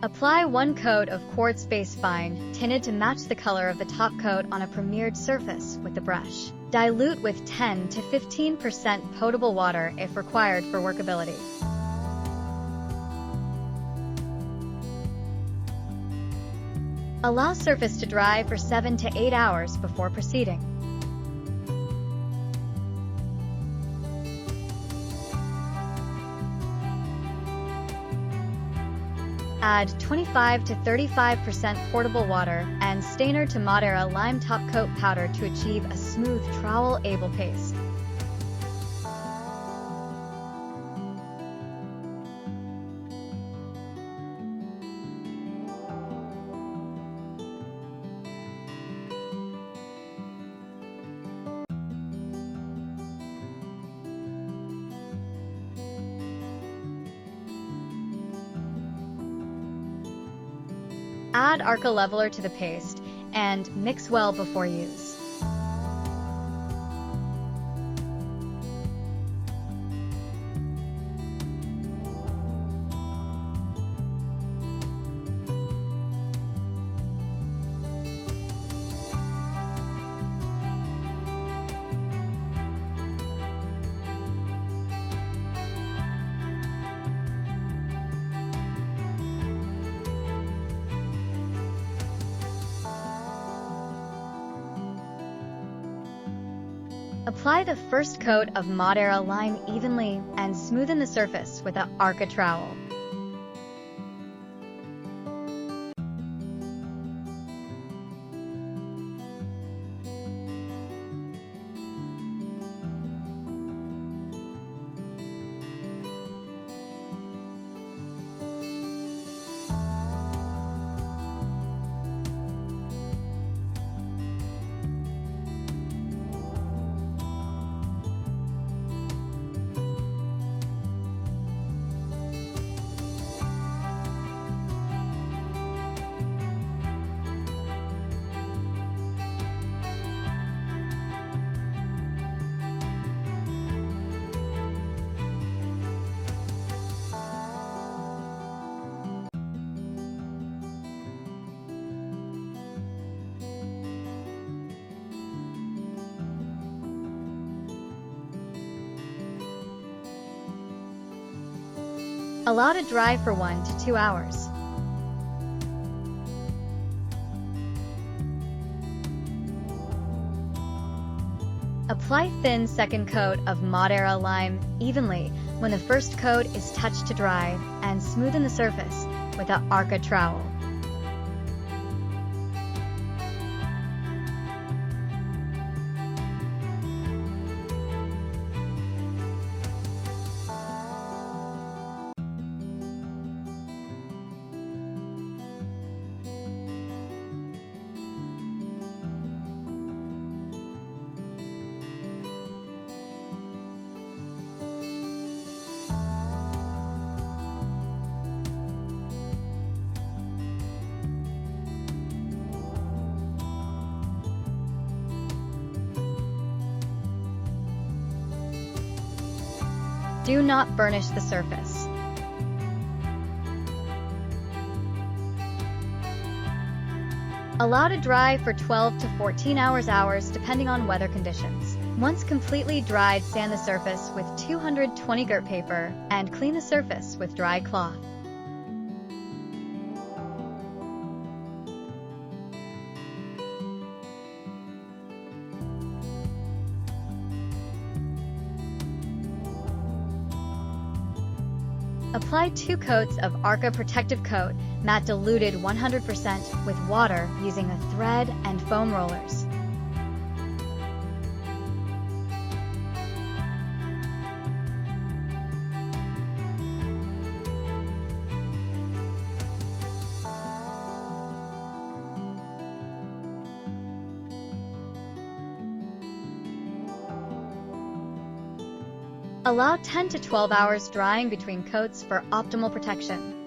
Apply 1 coat of Quartz Base Fine, tinted to match the color of the top coat on a premiered surface with the brush. Dilute with 10 to 15% potable water if required for workability. Allow surface to dry for 7 to 8 hours before proceeding. Add 25 to 35% portable water and stainer to Modera Lime top coat powder to achieve a smooth trowel-able paste. Add Aarka leveler to the paste and mix well before use. Apply the first coat of Modera Lime evenly and smoothen the surface with an Aarka trowel. Allow to dry for 1 to 2 hours. Apply thin second coat of Modera Lime evenly when the first coat is touched to dry and smoothen the surface with an Aarka trowel. Do not burnish the surface. Allow to dry for 12 to 14 hours depending on weather conditions. Once completely dried, sand the surface with 220 grit paper and clean the surface with dry cloth. Apply 2 coats of Aarka Protective Coat, matte diluted 100% with water using a thread and foam rollers. Allow 10 to 12 hours drying between coats for optimal protection.